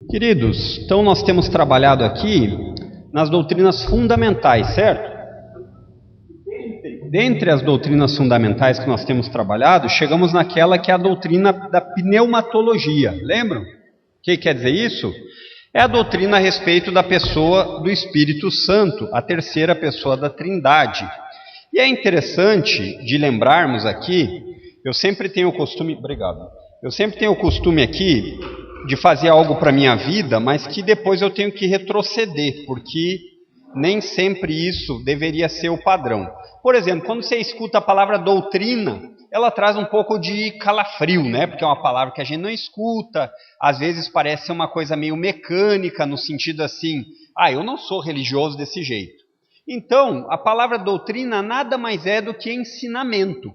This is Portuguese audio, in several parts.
Queridos, então nós temos trabalhado aqui nas doutrinas fundamentais, certo? Dentre as doutrinas fundamentais que nós temos trabalhado, chegamos naquela que é a doutrina da pneumatologia. Lembram? O que quer dizer isso? É a doutrina a respeito da pessoa do Espírito Santo, a terceira pessoa da Trindade. E é interessante de lembrarmos aqui, eu sempre tenho o costume aqui de fazer algo para a minha vida, mas que depois eu tenho que retroceder, porque nem sempre isso deveria ser o padrão. Por exemplo, quando você escuta a palavra doutrina, ela traz um pouco de calafrio, né? Porque é uma palavra que a gente não escuta, às vezes parece uma coisa meio mecânica, no sentido assim, eu não sou religioso desse jeito. Então, a palavra doutrina nada mais é do que ensinamento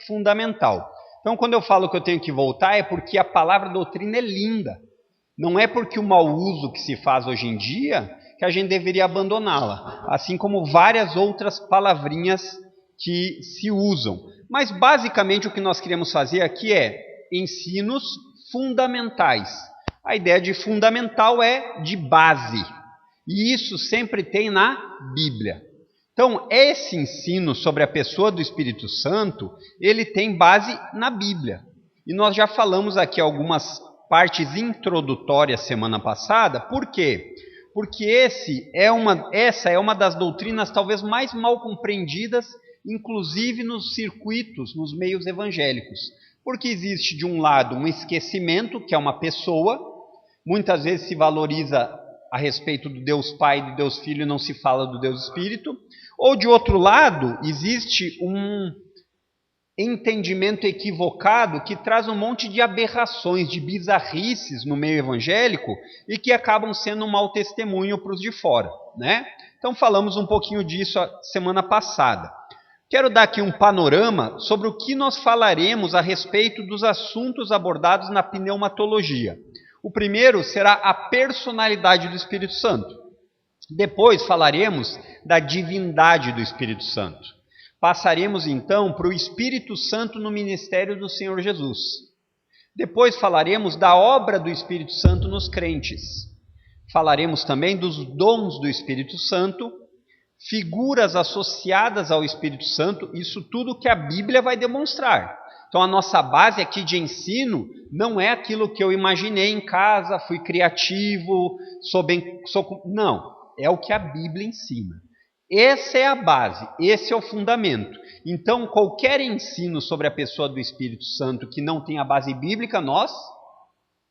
fundamental. Então, quando eu falo que eu tenho que voltar, é porque a palavra doutrina é linda. Não é porque o mau uso que se faz hoje em dia que a gente deveria abandoná-la. Assim como várias outras palavrinhas que se usam. Mas, basicamente, o que nós queremos fazer aqui é ensinos fundamentais. A ideia de fundamental é de base. E isso sempre tem na Bíblia. Então, esse ensino sobre a pessoa do Espírito Santo, ele tem base na Bíblia. E nós já falamos aqui algumas partes introdutórias semana passada. Por quê? Porque essa é uma das doutrinas talvez mais mal compreendidas, inclusive nos circuitos, nos meios evangélicos. Porque existe, de um lado, um esquecimento, que é uma pessoa. Muitas vezes se valoriza a respeito do Deus Pai, do Deus Filho, e não se fala do Deus Espírito. Ou, de outro lado, existe um entendimento equivocado que traz um monte de aberrações, de bizarrices no meio evangélico e que acabam sendo um mau testemunho para os de fora, né? Então, falamos um pouquinho disso a semana passada. Quero dar aqui um panorama sobre o que nós falaremos a respeito dos assuntos abordados na pneumatologia. O primeiro será a personalidade do Espírito Santo. Depois falaremos da divindade do Espírito Santo. Passaremos então para o Espírito Santo no ministério do Senhor Jesus. Depois falaremos da obra do Espírito Santo nos crentes. Falaremos também dos dons do Espírito Santo, figuras associadas ao Espírito Santo, isso tudo que a Bíblia vai demonstrar. Então a nossa base aqui de ensino não é aquilo que eu imaginei em casa, fui criativo, não, é o que a Bíblia ensina. Essa é a base, esse é o fundamento. Então qualquer ensino sobre a pessoa do Espírito Santo que não tem a base bíblica, nós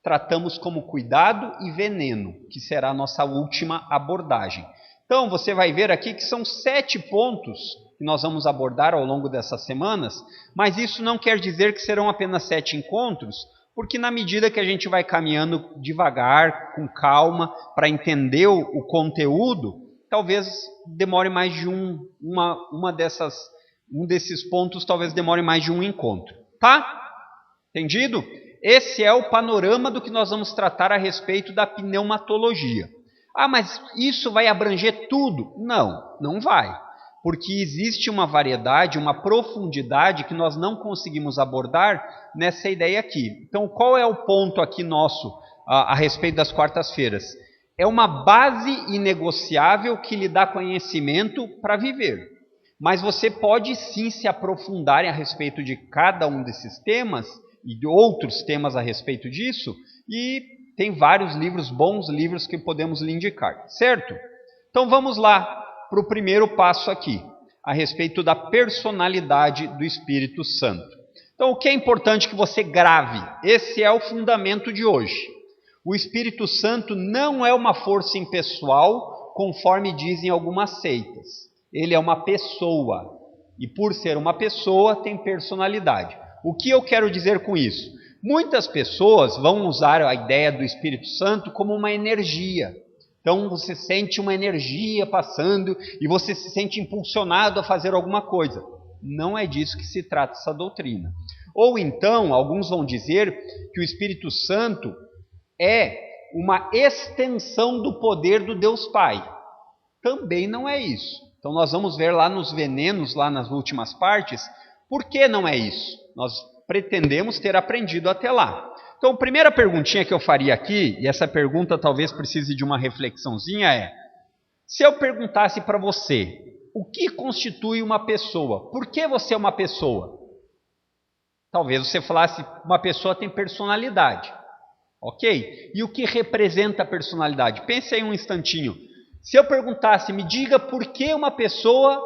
tratamos como cuidado e veneno, que será a nossa última abordagem. Então você vai ver aqui que são 7 pontos que nós vamos abordar ao longo dessas semanas, mas isso não quer dizer que serão apenas 7 encontros, porque na medida que a gente vai caminhando devagar, com calma, para entender o conteúdo, talvez demore mais de um desses pontos, talvez demore mais de um encontro. Tá? Entendido? Esse é o panorama do que nós vamos tratar a respeito da pneumatologia. Mas isso vai abranger tudo? Não, não vai. Porque existe uma variedade, uma profundidade que nós não conseguimos abordar nessa ideia aqui. Então, qual é o ponto aqui nosso a respeito das quartas-feiras? É uma base inegociável que lhe dá conhecimento para viver. Mas você pode sim se aprofundar a respeito de cada um desses temas e de outros temas a respeito disso, e tem vários livros, bons livros que podemos lhe indicar, certo? Então vamos lá para o primeiro passo aqui, a respeito da personalidade do Espírito Santo. Então o que é importante que você grave? Esse é o fundamento de hoje. O Espírito Santo não é uma força impessoal, conforme dizem algumas seitas. Ele é uma pessoa, e por ser uma pessoa, tem personalidade. O que eu quero dizer com isso? Muitas pessoas vão usar a ideia do Espírito Santo como uma energia. Então você sente uma energia passando e você se sente impulsionado a fazer alguma coisa. Não é disso que se trata essa doutrina. Ou então, alguns vão dizer que o Espírito Santo é uma extensão do poder do Deus Pai. Também não é isso. Então nós vamos ver lá nos venenos, lá nas últimas partes, por que não é isso. Nós pretendemos ter aprendido até lá. Então, a primeira perguntinha que eu faria aqui, e essa pergunta talvez precise de uma reflexãozinha, é: se eu perguntasse para você, o que constitui uma pessoa? Por que você é uma pessoa? Talvez você falasse, uma pessoa tem personalidade. Ok? E o que representa a personalidade? Pense aí um instantinho. Se eu perguntasse, me diga por que uma pessoa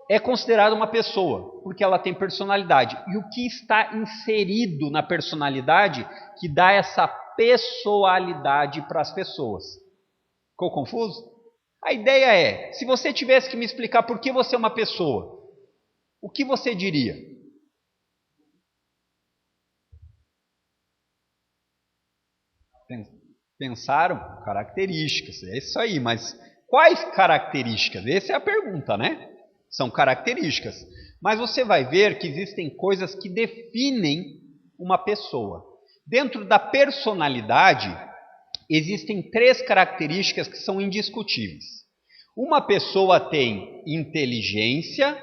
é considerada uma pessoa? Porque ela tem personalidade. E o que está inserido na personalidade que dá essa pessoalidade para as pessoas? Ficou confuso? A ideia é, se você tivesse que me explicar por que você é uma pessoa, o que você diria? Pensaram? Características, é isso aí, mas quais características? Essa é a pergunta, né? São características. Mas você vai ver que existem coisas que definem uma pessoa. Dentro da personalidade, existem 3 características que são indiscutíveis. Uma pessoa tem inteligência,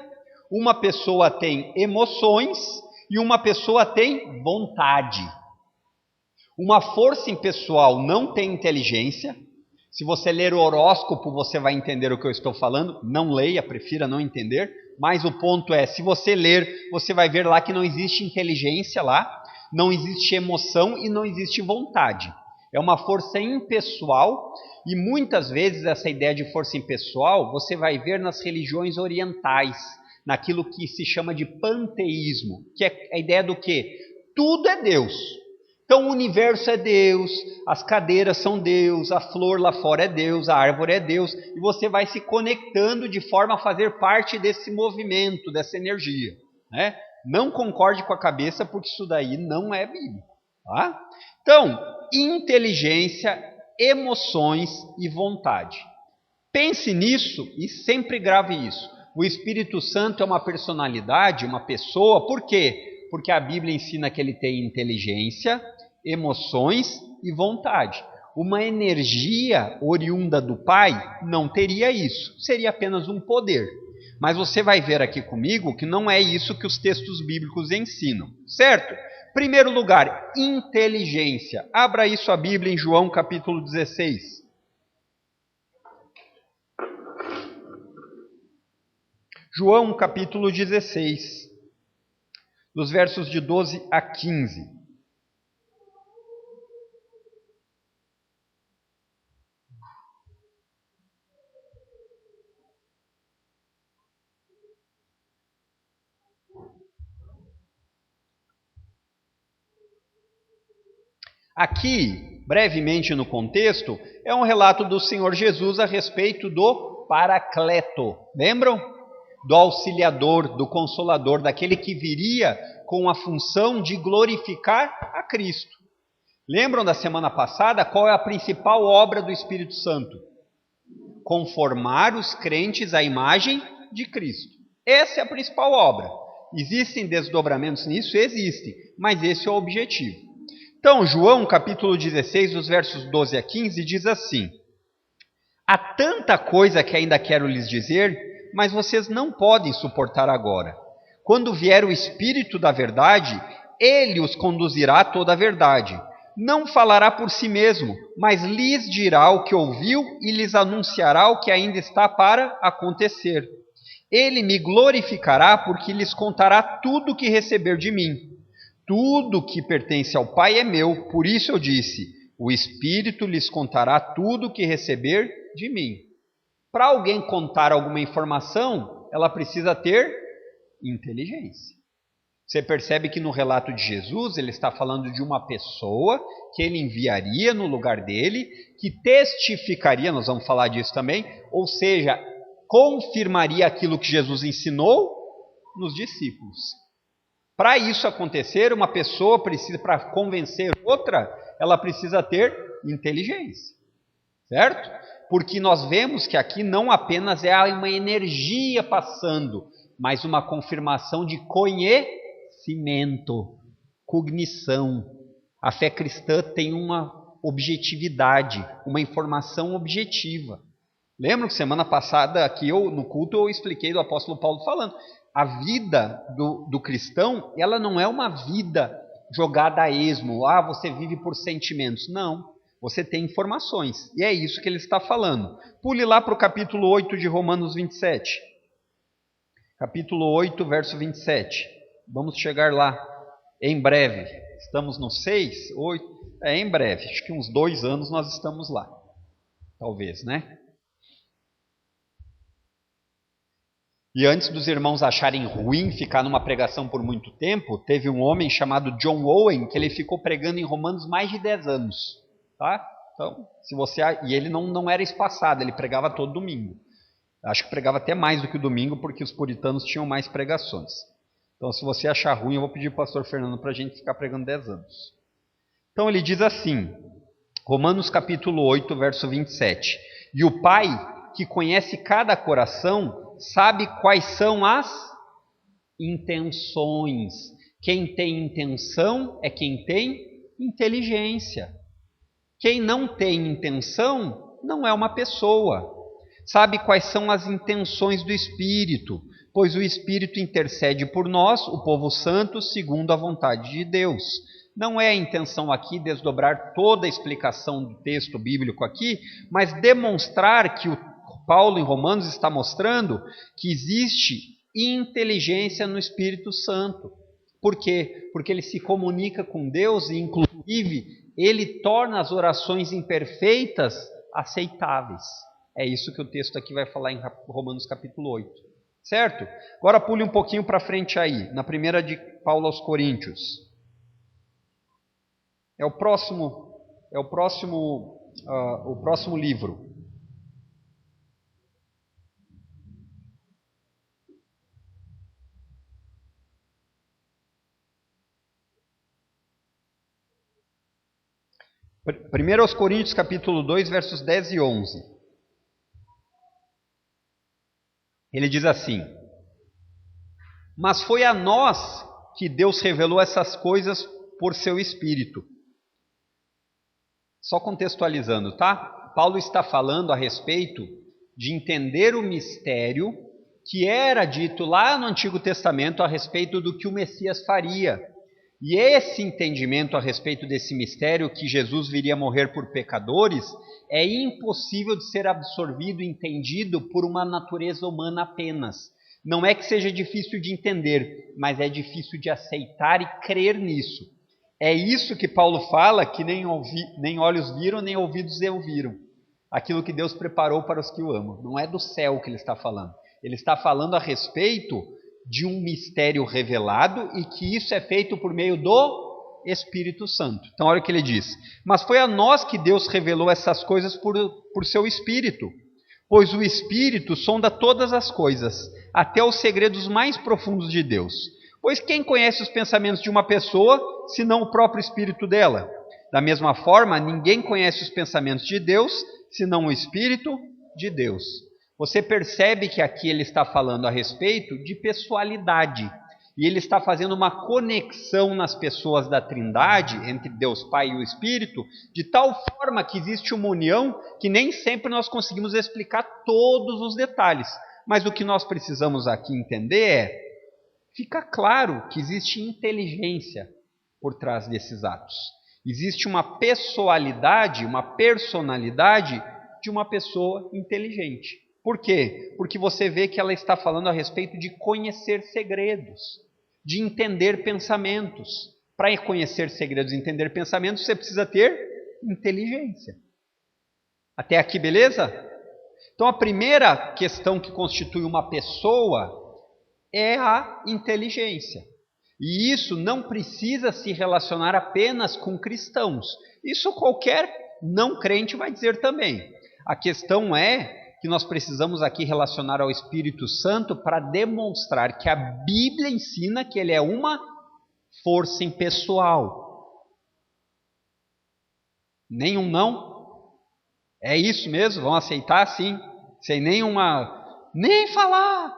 uma pessoa tem emoções e uma pessoa tem vontade. Uma força impessoal não tem inteligência. Se você ler o horóscopo, você vai entender o que eu estou falando. Não leia, prefira não entender. Mas o ponto é, se você ler, você vai ver lá que não existe inteligência lá, não existe emoção e não existe vontade. É uma força impessoal e muitas vezes essa ideia de força impessoal você vai ver nas religiões orientais, naquilo que se chama de panteísmo, que é a ideia do quê? Tudo é Deus. Então o universo é Deus, as cadeiras são Deus, a flor lá fora é Deus, a árvore é Deus, e você vai se conectando de forma a fazer parte desse movimento, dessa energia, né? Não concorde com a cabeça, porque isso daí não é bíblico, tá? Então, inteligência, emoções e vontade. Pense nisso e sempre grave isso. O Espírito Santo é uma personalidade, uma pessoa, por quê? Porque a Bíblia ensina que ele tem inteligência, emoções e vontade. Uma energia oriunda do Pai não teria isso, seria apenas um poder. Mas você vai ver aqui comigo que não é isso que os textos bíblicos ensinam, certo? Primeiro lugar, inteligência. Abra aí sua Bíblia em João capítulo 16. João capítulo 16. Dos versos de 12 a 15. Aqui, brevemente no contexto, é um relato do Senhor Jesus a respeito do Paracleto. Lembram? Do auxiliador, do consolador, daquele que viria com a função de glorificar a Cristo. Lembram da semana passada qual é a principal obra do Espírito Santo? Conformar os crentes à imagem de Cristo. Essa é a principal obra. Existem desdobramentos nisso? Existem, mas esse é o objetivo. Então, João capítulo 16, os versos 12 a 15, diz assim: há tanta coisa que ainda quero lhes dizer, mas vocês não podem suportar agora. Quando vier o Espírito da verdade, ele os conduzirá a toda a verdade. Não falará por si mesmo, mas lhes dirá o que ouviu e lhes anunciará o que ainda está para acontecer. Ele me glorificará porque lhes contará tudo o que receber de mim. Tudo que pertence ao Pai é meu, por isso eu disse, o Espírito lhes contará tudo o que receber de mim. Para alguém contar alguma informação, ela precisa ter inteligência. Você percebe que no relato de Jesus, ele está falando de uma pessoa que ele enviaria no lugar dele, que testificaria, nós vamos falar disso também, ou seja, confirmaria aquilo que Jesus ensinou nos discípulos. Para isso acontecer, uma pessoa precisa, para convencer outra, ela precisa ter inteligência, certo? Porque nós vemos que aqui não apenas é uma energia passando, mas uma confirmação de conhecimento, cognição. A fé cristã tem uma objetividade, uma informação objetiva. Lembram que semana passada aqui no culto eu expliquei do apóstolo Paulo falando, a vida do cristão, ela não é uma vida jogada a esmo. Você vive por sentimentos. Não, você tem informações. E é isso que ele está falando. Pule lá para o capítulo 8 de Romanos 27. Capítulo 8, verso 27. Vamos chegar lá em breve. Estamos no 6, 8, em breve. Acho que uns 2 anos nós estamos lá. Talvez, né? E antes dos irmãos acharem ruim ficar numa pregação por muito tempo, teve um homem chamado John Owen, que ele ficou pregando em Romanos mais de 10 anos. Tá? Então, e ele não era espaçado, ele pregava todo domingo. Acho que pregava até mais do que o domingo, porque os puritanos tinham mais pregações. Então, se você achar ruim, eu vou pedir para o pastor Fernando para a gente ficar pregando 10 anos. Então, ele diz assim, Romanos capítulo 8, verso 27. E o Pai, que conhece cada coração, sabe quais são as intenções. Quem tem intenção é quem tem inteligência. Quem não tem intenção não é uma pessoa. Sabe quais são as intenções do Espírito, pois o Espírito intercede por nós, o povo santo, segundo a vontade de Deus. Não é a intenção aqui desdobrar toda a explicação do texto bíblico aqui, mas demonstrar que o Paulo em Romanos está mostrando que existe inteligência no Espírito Santo. Por quê? Porque ele se comunica com Deus e, inclusive, ele torna as orações imperfeitas aceitáveis. É isso que o texto aqui vai falar em Romanos capítulo 8. Certo? Agora pule um pouquinho para frente aí, na primeira de Paulo aos Coríntios. É o próximo livro. Primeiro aos Coríntios, capítulo 2, versos 10 e 11. Ele diz assim: Mas foi a nós que Deus revelou essas coisas por seu Espírito. Só contextualizando, tá? Paulo está falando a respeito de entender o mistério que era dito lá no Antigo Testamento a respeito do que o Messias faria. E esse entendimento a respeito desse mistério, que Jesus viria morrer por pecadores, é impossível de ser absorvido e entendido por uma natureza humana apenas. Não é que seja difícil de entender, mas é difícil de aceitar e crer nisso. É isso que Paulo fala, que nem olhos viram, nem ouvidos ouviram. Aquilo que Deus preparou para os que o amam. Não é do céu que ele está falando. Ele está falando a respeito de um mistério revelado e que isso é feito por meio do Espírito Santo. Então olha o que ele diz: Mas foi a nós que Deus revelou essas coisas por seu Espírito, pois o Espírito sonda todas as coisas, até os segredos mais profundos de Deus. Pois quem conhece os pensamentos de uma pessoa, senão o próprio Espírito dela? Da mesma forma, ninguém conhece os pensamentos de Deus, senão o Espírito de Deus. Você percebe que aqui ele está falando a respeito de pessoalidade. E ele está fazendo uma conexão nas pessoas da Trindade, entre Deus Pai e o Espírito, de tal forma que existe uma união que nem sempre nós conseguimos explicar todos os detalhes. Mas o que nós precisamos aqui entender fica claro que existe inteligência por trás desses atos. Existe uma pessoalidade, uma personalidade de uma pessoa inteligente. Por quê? Porque você vê que ela está falando a respeito de conhecer segredos, de entender pensamentos. Para conhecer segredos e entender pensamentos, você precisa ter inteligência. Até aqui, beleza? Então, a primeira questão que constitui uma pessoa é a inteligência. E isso não precisa se relacionar apenas com cristãos. Isso qualquer não crente vai dizer também. A questão é que nós precisamos aqui relacionar ao Espírito Santo para demonstrar que a Bíblia ensina que ele é uma força impessoal. Nenhum não? É isso mesmo? Vão aceitar sim? Sem nem falar.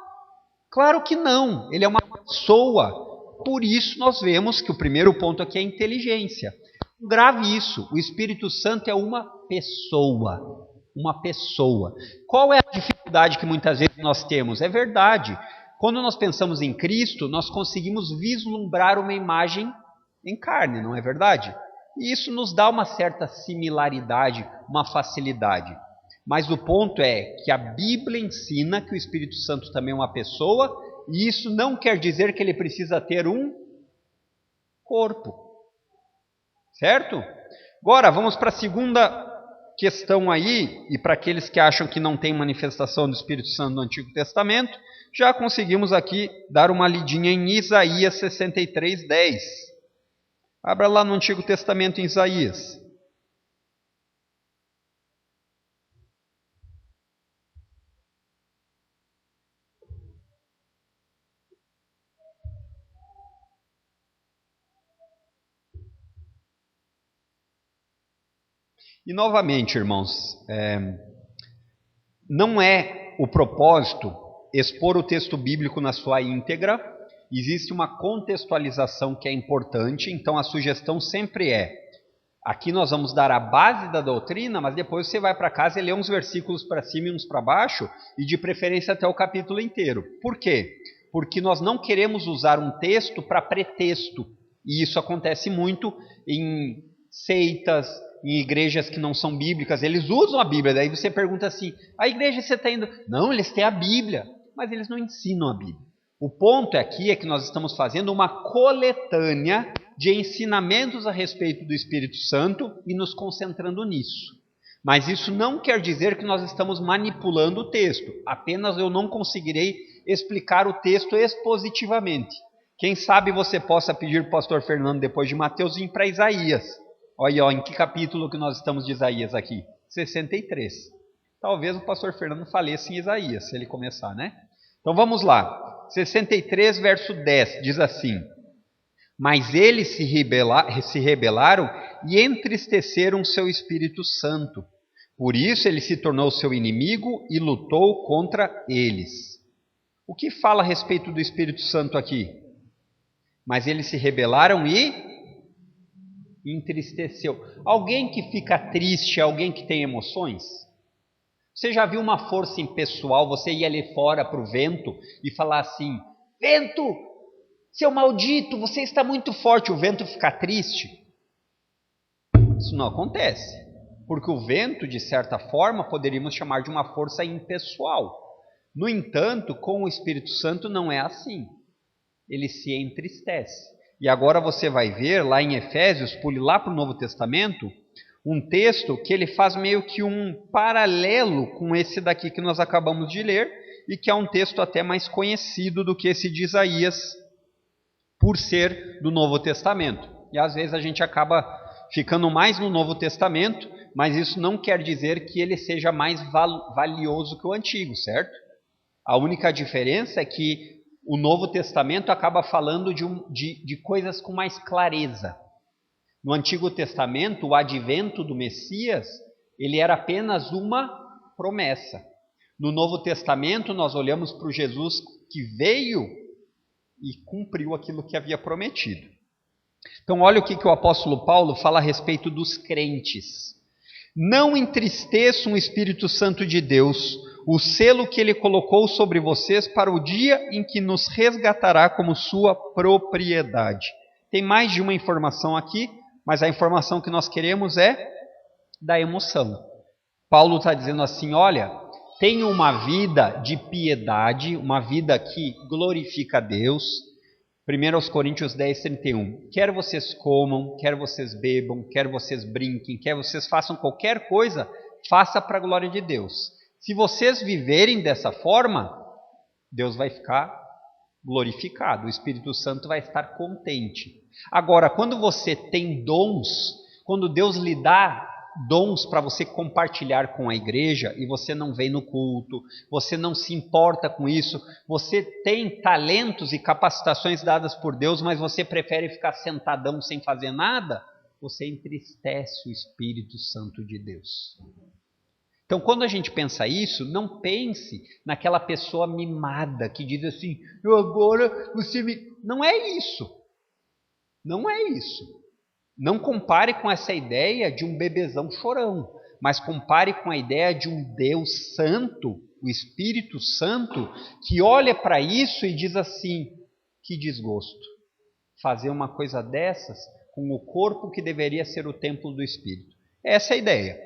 Claro que não. Ele é uma pessoa. Por isso nós vemos que o primeiro ponto aqui é a inteligência. Grave isso. O Espírito Santo é uma pessoa. Uma pessoa. Qual é a dificuldade que muitas vezes nós temos? É verdade. Quando nós pensamos em Cristo, nós conseguimos vislumbrar uma imagem em carne, não é verdade? E isso nos dá uma certa similaridade, uma facilidade. Mas o ponto é que a Bíblia ensina que o Espírito Santo também é uma pessoa, e isso não quer dizer que ele precisa ter um corpo. Certo? Agora, vamos para a segunda questão aí, e para aqueles que acham que não tem manifestação do Espírito Santo no Antigo Testamento, já conseguimos aqui dar uma lidinha em Isaías 63:10. Abra lá no Antigo Testamento em Isaías. E novamente, irmãos, não é o propósito expor o texto bíblico na sua íntegra. Existe uma contextualização que é importante, então a sugestão sempre aqui nós vamos dar a base da doutrina, mas depois você vai para casa e lê uns versículos para cima e uns para baixo, e de preferência até o capítulo inteiro. Por quê? Porque nós não queremos usar um texto para pretexto, e isso acontece muito em seitas, em igrejas que não são bíblicas. Eles usam a Bíblia, daí você pergunta assim, a igreja você está indo? Não, eles têm a Bíblia, mas eles não ensinam a Bíblia. O ponto aqui é que nós estamos fazendo uma coletânea de ensinamentos a respeito do Espírito Santo e nos concentrando nisso. Mas isso não quer dizer que nós estamos manipulando o texto, apenas eu não conseguirei explicar o texto expositivamente. Quem sabe você possa pedir para o pastor Fernando, depois de Mateus, vir para Isaías. Olha, em que capítulo que nós estamos de Isaías aqui? 63. Talvez o pastor Fernando faleça em Isaías, se ele começar, né? Então vamos lá. 63, verso 10, diz assim: Mas eles se rebelaram e entristeceram seu Espírito Santo. Por isso ele se tornou seu inimigo e lutou contra eles. O que fala a respeito do Espírito Santo aqui? Mas eles se rebelaram e entristeceu. Alguém que fica triste, alguém que tem emoções? Você já viu uma força impessoal, você ir ali fora para o vento e falar assim, vento, seu maldito, você está muito forte, o vento ficar triste? Isso não acontece, porque o vento, de certa forma, poderíamos chamar de uma força impessoal. No entanto, com o Espírito Santo não é assim, ele se entristece. E agora você vai ver lá em Efésios, pule lá para o Novo Testamento, um texto que ele faz meio que um paralelo com esse daqui que nós acabamos de ler, e que é um texto até mais conhecido do que esse de Isaías, por ser do Novo Testamento. E às vezes a gente acaba ficando mais no Novo Testamento, mas isso não quer dizer que ele seja mais valioso que o Antigo, certo? A única diferença é que o Novo Testamento acaba falando de coisas com mais clareza. No Antigo Testamento, o advento do Messias, ele era apenas uma promessa. No Novo Testamento, nós olhamos para o Jesus que veio e cumpriu aquilo que havia prometido. Então, olha o que o apóstolo Paulo fala a respeito dos crentes. Não entristeçam o Espírito Santo de Deus, o selo que ele colocou sobre vocês para o dia em que nos resgatará como sua propriedade. Tem mais de uma informação aqui, mas a informação que nós queremos é da emoção. Paulo está dizendo assim, olha, tenha uma vida de piedade, uma vida que glorifica a Deus. 1 Coríntios 10, 31. Quer vocês comam, quer vocês bebam, quer vocês brinquem, quer vocês façam qualquer coisa, faça para a glória de Deus. Se vocês viverem dessa forma, Deus vai ficar glorificado, o Espírito Santo vai estar contente. Agora, quando você tem dons, quando Deus lhe dá dons para você compartilhar com a igreja e você não vem no culto, você não se importa com isso, você tem talentos e capacitações dadas por Deus, mas você prefere ficar sentadão sem fazer nada, você entristece o Espírito Santo de Deus. Então, quando a gente pensa isso, não pense naquela pessoa mimada que diz assim, agora você me... Não é isso. Não é isso. Não compare com essa ideia de um bebezão chorão, mas compare com a ideia de um Deus santo, o Espírito Santo, que olha para isso e diz assim, que desgosto. Fazer uma coisa dessas com o corpo que deveria ser o templo do Espírito. Essa é a ideia.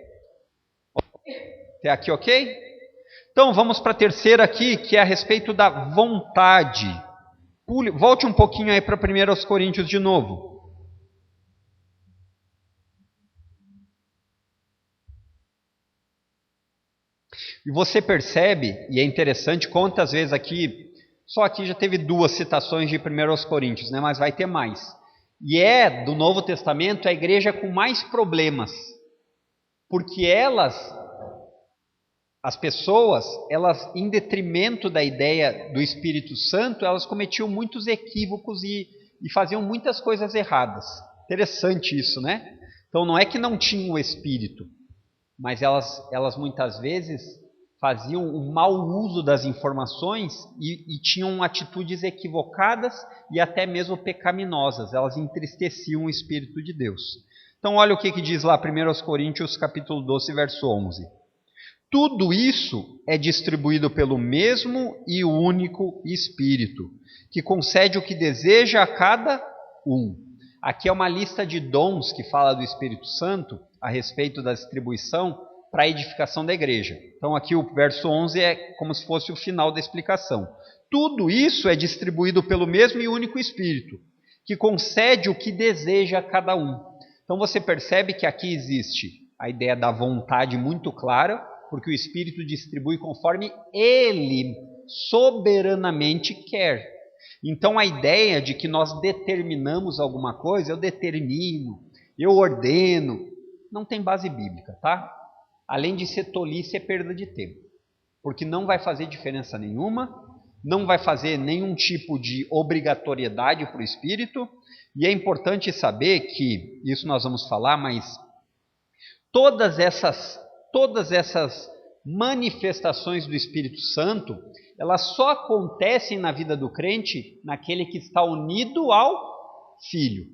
Até aqui, ok? Então, vamos para a terceira aqui, que é a respeito da vontade. Volte um pouquinho aí para 1 Coríntios de novo. E você percebe, e é interessante, quantas vezes aqui, só aqui já teve 2 citações de 1 Coríntios, né? Mas vai ter mais. E é, do Novo Testamento, a igreja com mais problemas. Porque as pessoas, em detrimento da ideia do Espírito Santo, elas cometiam muitos equívocos e faziam muitas coisas erradas. Interessante isso, né? Então não é que não tinham o Espírito, mas elas muitas vezes faziam um mau uso das informações e tinham atitudes equivocadas e até mesmo pecaminosas. Elas entristeciam o Espírito de Deus. Então olha o que diz lá 1 Coríntios capítulo 12, verso 11. Tudo isso é distribuído pelo mesmo e único Espírito, que concede o que deseja a cada um. Aqui é uma lista de dons que fala do Espírito Santo a respeito da distribuição para a edificação da igreja. Então aqui o verso 11 é como se fosse o final da explicação. Tudo isso é distribuído pelo mesmo e único Espírito, que concede o que deseja a cada um. Então você percebe que aqui existe a ideia da vontade muito clara, porque o Espírito distribui conforme Ele soberanamente quer. Então a ideia de que nós determinamos alguma coisa, eu determino, eu ordeno, não tem base bíblica, tá? Além de ser tolice, é perda de tempo. Porque não vai fazer diferença nenhuma, não vai fazer nenhum tipo de obrigatoriedade para o Espírito, e é importante saber que, isso nós vamos falar, mas todas essas manifestações do Espírito Santo, elas só acontecem na vida do crente naquele que está unido ao Filho.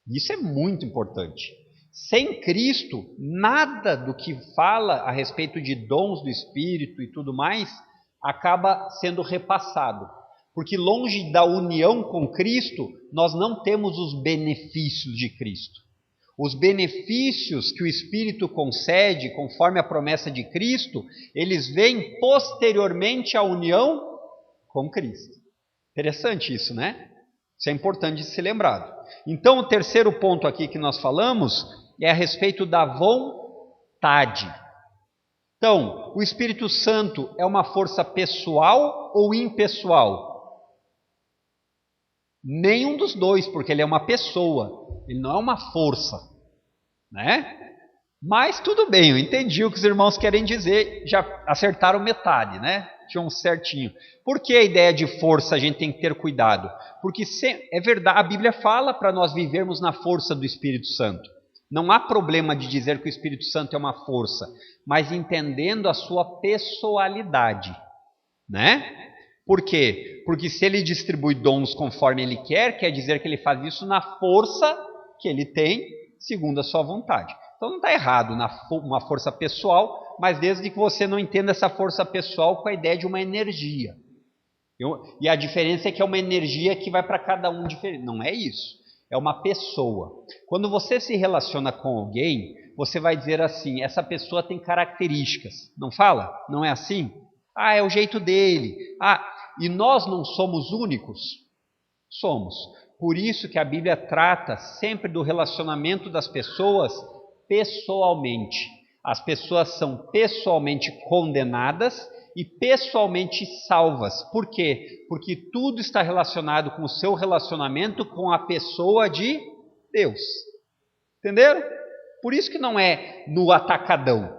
Isso é muito importante. Sem Cristo, nada do que fala a respeito de dons do Espírito e tudo mais, acaba sendo repassado. Porque longe da união com Cristo, nós não temos os benefícios de Cristo. Os benefícios que o Espírito concede, conforme a promessa de Cristo, eles vêm posteriormente à união com Cristo. Interessante isso, né? Isso é importante de ser lembrado. Então, o terceiro ponto aqui que nós falamos é a respeito da vontade. Então, o Espírito Santo é uma força pessoal ou impessoal? Nenhum dos dois, porque ele é uma pessoa, ele não é uma força, né? Mas tudo bem, eu entendi o que os irmãos querem dizer, já acertaram metade, né? Tinham certinho. Por que a ideia de força a gente tem que ter cuidado? Porque é verdade, a Bíblia fala para nós vivermos na força do Espírito Santo. Não há problema de dizer que o Espírito Santo é uma força, mas entendendo a sua pessoalidade, né? Por quê? Porque se ele distribui dons conforme ele quer dizer que ele faz isso na força que ele tem, segundo a sua vontade. Então não está errado uma força pessoal, mas desde que você não entenda essa força pessoal com a ideia de uma energia. E a diferença é que é uma energia que vai para cada um diferente. Não é isso. É uma pessoa. Quando você se relaciona com alguém, você vai dizer assim, essa pessoa tem características. Não fala? Não é assim? Ah, é o jeito dele. Ah, e nós não somos únicos? Somos. Por isso que a Bíblia trata sempre do relacionamento das pessoas pessoalmente. As pessoas são pessoalmente condenadas e pessoalmente salvas. Por quê? Porque tudo está relacionado com o seu relacionamento com a pessoa de Deus. Entenderam? Por isso que não é no atacadão.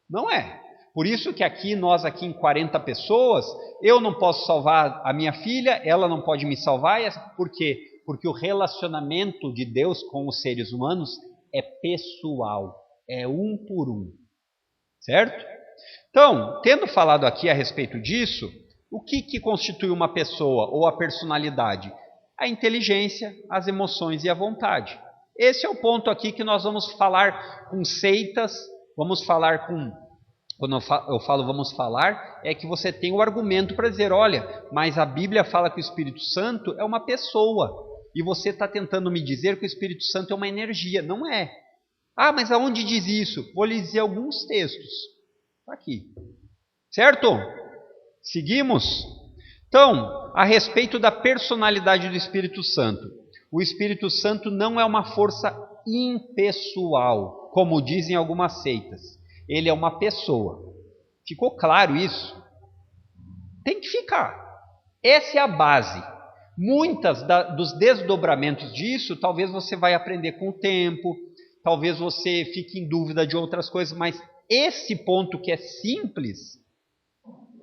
Não é. Por isso que nós aqui em 40 pessoas, eu não posso salvar a minha filha, ela não pode me salvar. Por quê? Porque o relacionamento de Deus com os seres humanos é pessoal, é um por um. Certo? Então, tendo falado aqui a respeito disso, o que constitui uma pessoa ou a personalidade? A inteligência, as emoções e a vontade. Esse é o ponto aqui que nós vamos falar com seitas, vamos falar com... Quando eu falo vamos falar, é que você tem o argumento para dizer, olha, mas a Bíblia fala que o Espírito Santo é uma pessoa. e você está tentando me dizer que o Espírito Santo é uma energia. Não é. Ah, mas aonde diz isso? Vou lhe dizer alguns textos. Está aqui. Certo? Seguimos? Então, a respeito da personalidade do Espírito Santo. O Espírito Santo não é uma força impessoal, como dizem algumas seitas. Ele é uma pessoa. Ficou claro isso? Tem que ficar. Essa é a base. Muitas dos desdobramentos disso, talvez você vai aprender com o tempo, talvez você fique em dúvida de outras coisas, mas esse ponto que é simples,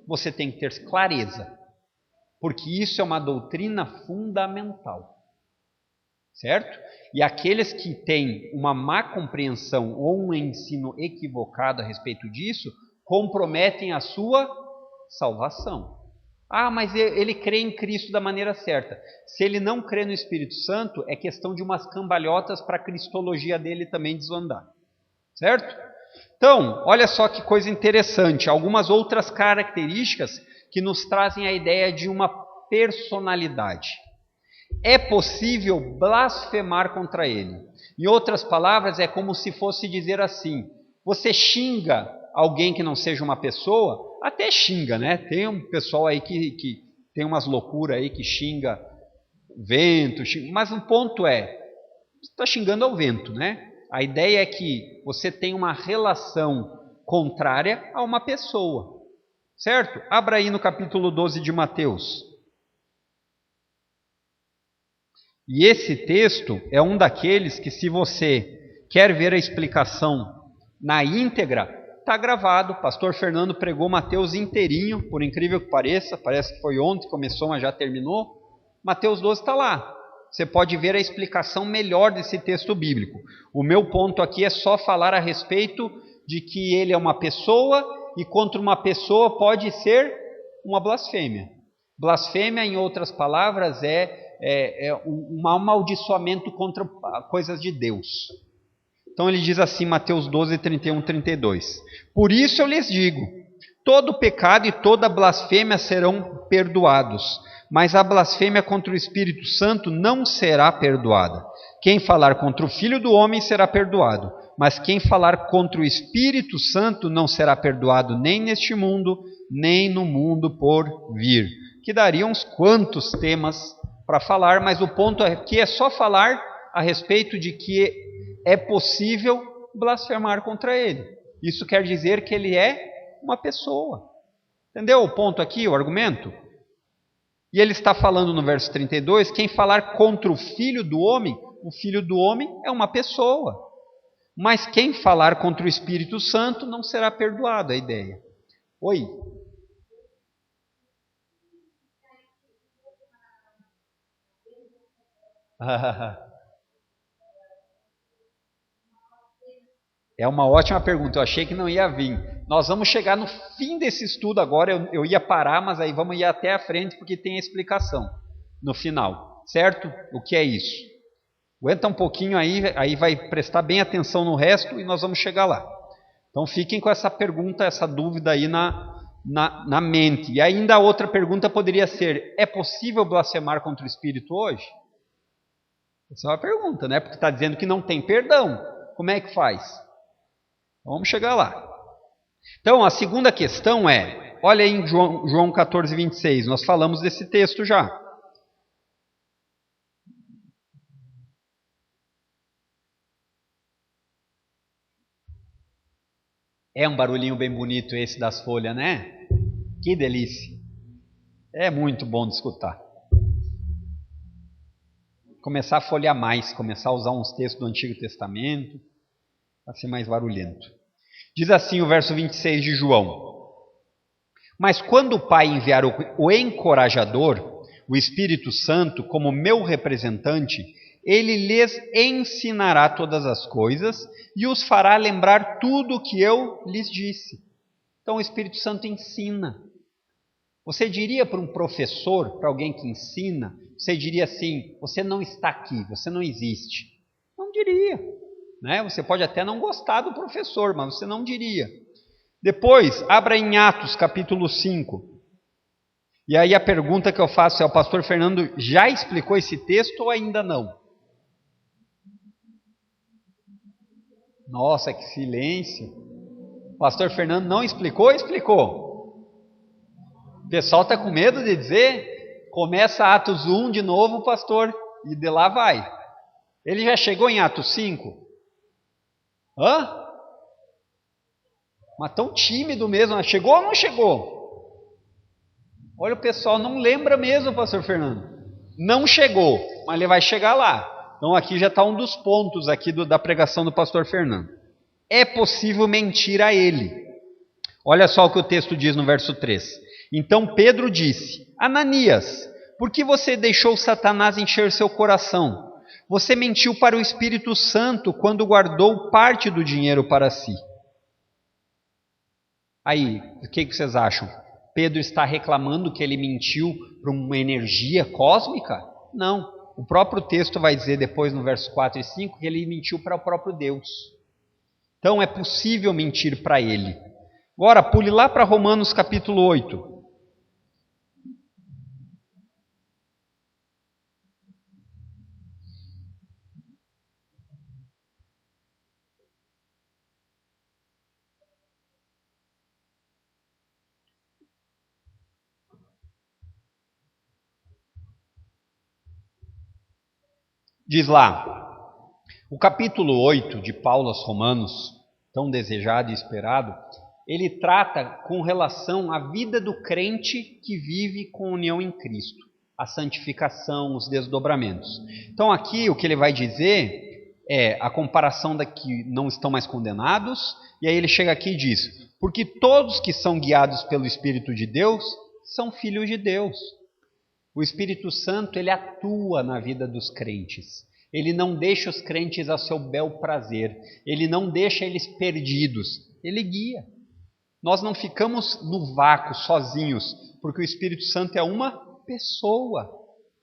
você tem que ter clareza, porque isso é uma doutrina fundamental, certo? E aqueles que têm uma má compreensão ou um ensino equivocado a respeito disso, comprometem a sua salvação. Ah, mas ele crê em Cristo da maneira certa. Se ele não crê no Espírito Santo, é questão de umas cambalhotas para a cristologia dele também desandar. Certo? Então, olha só que coisa interessante. Algumas outras características que nos trazem a ideia de uma personalidade. É possível blasfemar contra ele. Em outras palavras, é como se fosse dizer assim: você xinga alguém que não seja uma pessoa, até xinga, né? Tem um pessoal aí que tem umas loucuras aí que xinga o vento, mas o ponto é, você está xingando ao vento, né? A ideia é que você tem uma relação contrária a uma pessoa, certo? Abra aí no capítulo 12 de Mateus. E esse texto é um daqueles que, se você quer ver a explicação na íntegra, está gravado. O pastor Fernando pregou Mateus inteirinho, por incrível que pareça. Parece que foi ontem, começou, mas já terminou. Mateus 12 está lá. Você pode ver a explicação melhor desse texto bíblico. O meu ponto aqui é só falar a respeito de que ele é uma pessoa e contra uma pessoa pode ser uma blasfêmia. Blasfêmia, em outras palavras, é um amaldiçoamento contra coisas de Deus. Então ele diz assim, Mateus 12, 31, 32. Por isso eu lhes digo, todo pecado e toda blasfêmia serão perdoados, mas a blasfêmia contra o Espírito Santo não será perdoada. Quem falar contra o Filho do Homem será perdoado, mas quem falar contra o Espírito Santo não será perdoado nem neste mundo, nem no mundo por vir. Que daria uns quantos temas para falar, mas o ponto aqui é só falar a respeito de que é possível blasfemar contra ele. Isso quer dizer que ele é uma pessoa. Entendeu o ponto aqui, o argumento? E ele está falando no verso 32, quem falar contra o Filho do Homem, o Filho do Homem é uma pessoa. Mas quem falar contra o Espírito Santo não será perdoado, a ideia. Oi? É uma ótima pergunta, eu achei que não ia vir. Nós vamos chegar no fim desse estudo agora, eu ia parar, mas aí vamos ir até a frente porque tem a explicação no final, certo? O que é isso? Aguenta um pouquinho aí vai prestar bem atenção no resto e nós vamos chegar lá. Então fiquem com essa pergunta, essa dúvida aí na mente. E ainda a outra pergunta poderia ser, é possível blasfemar contra o Espírito hoje? Essa é uma pergunta, né? Porque está dizendo que não tem perdão. Como é que faz? Então, vamos chegar lá. Então, a segunda questão é, olha aí em João 14, 26, nós falamos desse texto já. É um barulhinho bem bonito esse das folhas, né? Que delícia. É muito bom de escutar. Começar a folhear mais, começar a usar uns textos do Antigo Testamento, para ser mais barulhento. Diz assim o verso 26 de João. Mas quando o Pai enviar o encorajador, o Espírito Santo, como meu representante, ele lhes ensinará todas as coisas e os fará lembrar tudo o que eu lhes disse. Então o Espírito Santo ensina. Você diria para um professor, para alguém que ensina, você diria assim, você não está aqui, você não existe. Não diria. Né? Você pode até não gostar do professor, mas você não diria. Depois, abra em Atos capítulo 5. E aí a pergunta que eu faço é: o pastor Fernando já explicou esse texto ou ainda não? Nossa, que silêncio. O pastor Fernando não explicou ou explicou? O pessoal está com medo de dizer? Começa Atos 1 de novo, pastor, e de lá vai. Ele já chegou em Atos 5? Hã? Mas tão tímido mesmo. Chegou ou não chegou? Olha, o pessoal não lembra mesmo, pastor Fernando. Não chegou, mas ele vai chegar lá. Então aqui já está um dos pontos aqui da pregação do pastor Fernando. É possível mentir a ele. Olha só o que o texto diz no verso 3. Então Pedro disse: Ananias, por que você deixou Satanás encher seu coração? Você mentiu para o Espírito Santo quando guardou parte do dinheiro para si. Aí, o que vocês acham? Pedro está reclamando que ele mentiu para uma energia cósmica? Não. O próprio texto vai dizer depois no verso 4 e 5 que ele mentiu para o próprio Deus. Então é possível mentir para ele. Agora, pule lá para Romanos capítulo 8. Diz lá, o capítulo 8 de Paulo aos Romanos, tão desejado e esperado, ele trata com relação à vida do crente que vive com união em Cristo, a santificação, os desdobramentos. Então aqui o que ele vai dizer é a comparação da que não estão mais condenados, e aí ele chega aqui e diz: porque todos que são guiados pelo Espírito de Deus são filhos de Deus. O Espírito Santo, ele atua na vida dos crentes. Ele não deixa os crentes a seu bel prazer. Ele não deixa eles perdidos. Ele guia. Nós não ficamos no vácuo, sozinhos, porque o Espírito Santo é uma pessoa.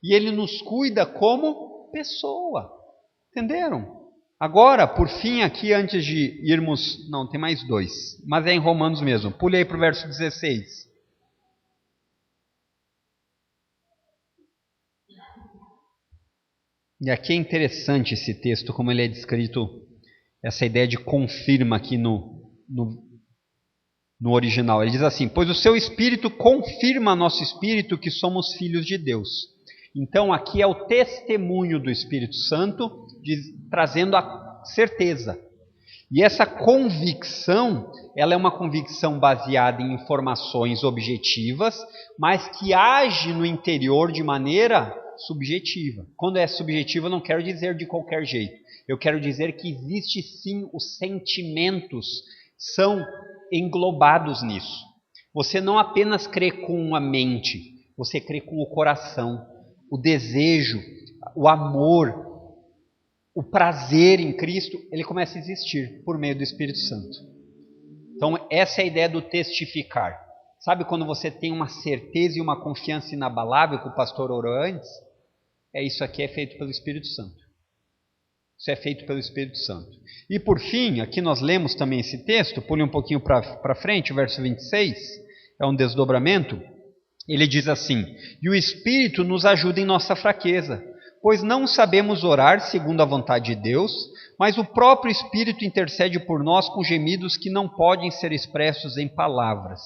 E ele nos cuida como pessoa. Entenderam? Agora, por fim, aqui, antes de irmos... Não, tem mais dois. Mas é em Romanos mesmo. Pulei para o verso 16. E aqui é interessante esse texto, como ele é descrito, essa ideia de confirma aqui no original. Ele diz assim: pois o seu Espírito confirma nosso Espírito que somos filhos de Deus. Então aqui é o testemunho do Espírito Santo, trazendo a certeza. E essa convicção, ela é uma convicção baseada em informações objetivas, mas que age no interior de maneira subjetiva. Quando é subjetiva, eu não quero dizer de qualquer jeito. Eu quero dizer que existe sim, os sentimentos são englobados nisso. Você não apenas crê com a mente, você crê com o coração, o desejo, o amor, o prazer em Cristo, ele começa a existir por meio do Espírito Santo. Então essa é a ideia do testificar. Sabe quando você tem uma certeza e uma confiança inabalável que o pastor orou antes? Isso aqui é feito pelo Espírito Santo. Isso é feito pelo Espírito Santo. E por fim, aqui nós lemos também esse texto, pule um pouquinho para frente, o verso 26, é um desdobramento. Ele diz assim: e o Espírito nos ajuda em nossa fraqueza, pois não sabemos orar segundo a vontade de Deus, mas o próprio Espírito intercede por nós com gemidos que não podem ser expressos em palavras.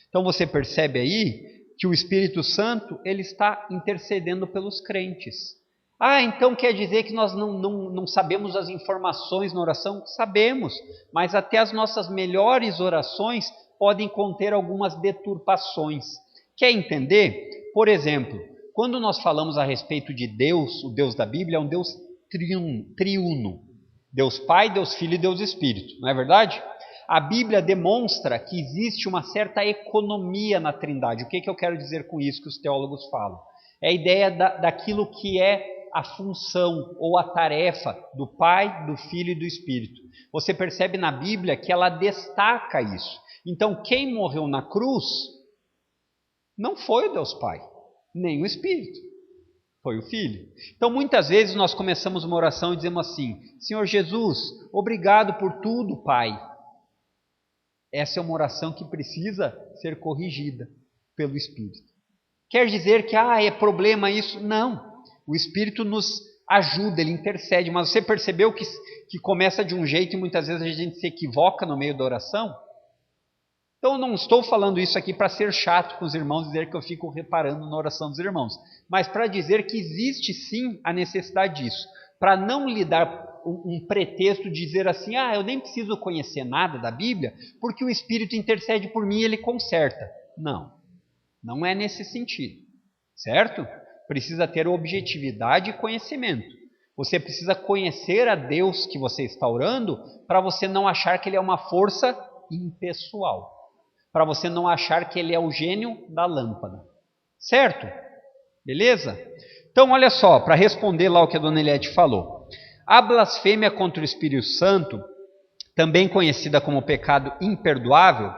Então você percebe aí que o Espírito Santo, ele está intercedendo pelos crentes. Então quer dizer que nós não sabemos as informações na oração? Sabemos, mas até as nossas melhores orações podem conter algumas deturpações. Quer entender? Por exemplo, quando nós falamos a respeito de Deus, o Deus da Bíblia é um Deus triuno. Deus Pai, Deus Filho e Deus Espírito, não é verdade? A Bíblia demonstra que existe uma certa economia na Trindade. O que eu quero dizer com isso que os teólogos falam? É a ideia daquilo que é a função ou a tarefa do Pai, do Filho e do Espírito. Você percebe na Bíblia que ela destaca isso. Então, quem morreu na cruz não foi o Deus Pai, nem o Espírito, foi o Filho. Então, muitas vezes nós começamos uma oração e dizemos assim: Senhor Jesus, obrigado por tudo, Pai. Essa é uma oração que precisa ser corrigida pelo Espírito. quer dizer que é problema isso. Não. O Espírito nos ajuda, ele intercede. Mas você percebeu que começa de um jeito e muitas vezes a gente se equivoca no meio da oração? Então eu não estou falando isso aqui para ser chato com os irmãos, dizer que eu fico reparando na oração dos irmãos, mas para dizer que existe sim a necessidade disso, para não lhe dar um pretexto de dizer assim, eu nem preciso conhecer nada da Bíblia, porque o Espírito intercede por mim e ele conserta. Não é nesse sentido, certo? Precisa ter objetividade e conhecimento. Você precisa conhecer a Deus que você está orando para você não achar que ele é uma força impessoal, para você não achar que ele é o gênio da lâmpada, certo? Beleza? Então olha só, para responder lá o que a dona Eliette falou, a blasfêmia contra o Espírito Santo, também conhecida como pecado imperdoável,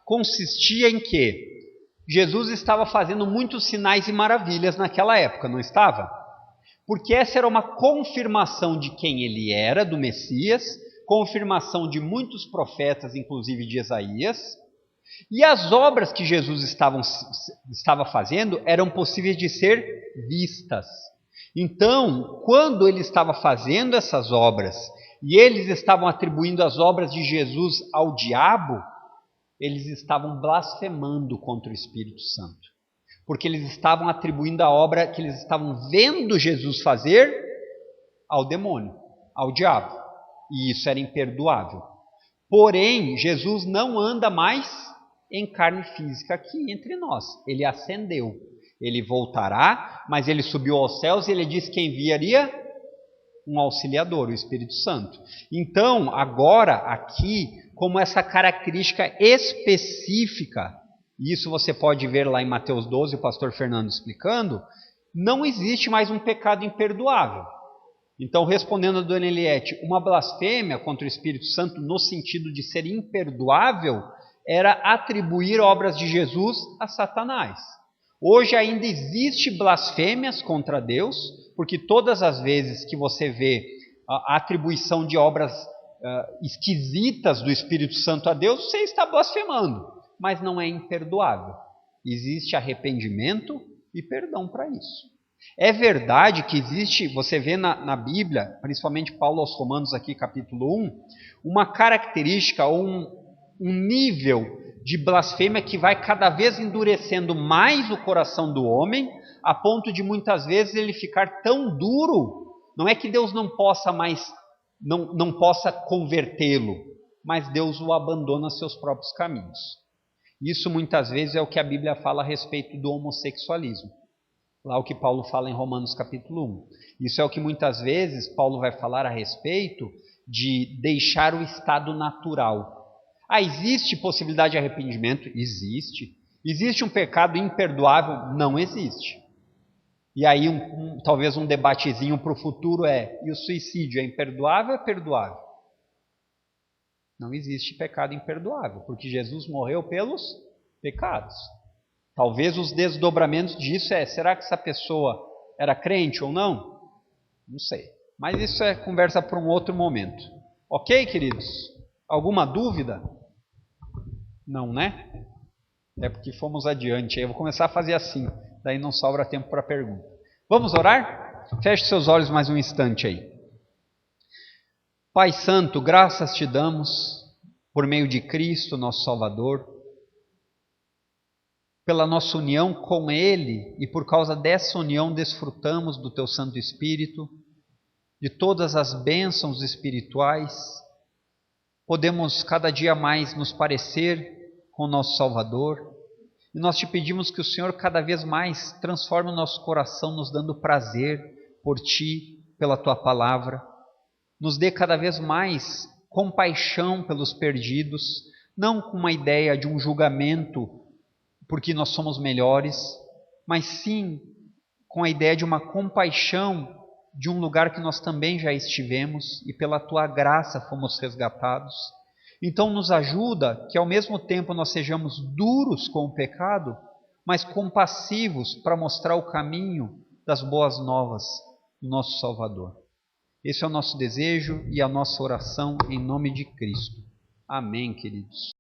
consistia em que Jesus estava fazendo muitos sinais e maravilhas naquela época, não estava? Porque essa era uma confirmação de quem ele era, do Messias, confirmação de muitos profetas, inclusive de Isaías, e as obras que Jesus estava fazendo eram possíveis de ser vistas. Então, quando ele estava fazendo essas obras, e eles estavam atribuindo as obras de Jesus ao diabo, eles estavam blasfemando contra o Espírito Santo, porque eles estavam atribuindo a obra que eles estavam vendo Jesus fazer ao demônio, ao diabo, e isso era imperdoável. Porém, Jesus não anda mais em carne física aqui entre nós, ele ascendeu, ele voltará, mas ele subiu aos céus e ele disse que enviaria um auxiliador, o Espírito Santo. Então, agora aqui, como essa característica específica, e isso você pode ver lá em Mateus 12, o pastor Fernando explicando, não existe mais um pecado imperdoável. Então, respondendo a dona Eliette, uma blasfêmia contra o Espírito Santo no sentido de ser imperdoável era atribuir obras de Jesus a Satanás. Hoje ainda existe blasfêmias contra Deus, porque todas as vezes que você vê a atribuição de obras esquisitas do Espírito Santo a Deus, você está blasfemando, mas não é imperdoável. Existe arrependimento e perdão para isso. É verdade que existe, você vê na Bíblia, principalmente Paulo aos Romanos aqui, capítulo 1, uma característica ou um nível de blasfêmia que vai cada vez endurecendo mais o coração do homem, a ponto de muitas vezes ele ficar tão duro. Não é que Deus não possa mais, não possa convertê-lo, mas Deus o abandona a seus próprios caminhos. Isso muitas vezes é o que a Bíblia fala a respeito do homossexualismo. Lá o que Paulo fala em Romanos capítulo 1. Isso é o que muitas vezes Paulo vai falar a respeito de deixar o estado natural. Existe possibilidade de arrependimento? Existe. Existe um pecado imperdoável? Não existe. E aí talvez um debatezinho para o futuro e o suicídio é imperdoável ou é perdoável? Não existe pecado imperdoável, porque Jesus morreu pelos pecados. Talvez os desdobramentos disso será que essa pessoa era crente ou não? Não sei. Mas isso é conversa para um outro momento. Ok, queridos? Alguma dúvida? Não, né? É porque fomos adiante. Eu vou começar a fazer assim, daí não sobra tempo para pergunta. Vamos orar? Feche seus olhos mais um instante aí. Pai Santo, graças te damos por meio de Cristo, nosso Salvador, pela nossa união com Ele, e por causa dessa união desfrutamos do Teu Santo Espírito, de todas as bênçãos espirituais. Podemos cada dia mais nos parecer com o nosso Salvador, e nós te pedimos que o Senhor cada vez mais transforme o nosso coração, nos dando prazer por Ti, pela Tua Palavra, nos dê cada vez mais compaixão pelos perdidos, não com uma ideia de um julgamento porque nós somos melhores, mas sim com a ideia de uma compaixão de um lugar que nós também já estivemos e pela Tua graça fomos resgatados. Então nos ajuda que ao mesmo tempo nós sejamos duros com o pecado, mas compassivos para mostrar o caminho das boas novas do nosso Salvador. Esse é o nosso desejo e a nossa oração em nome de Cristo. Amém, queridos.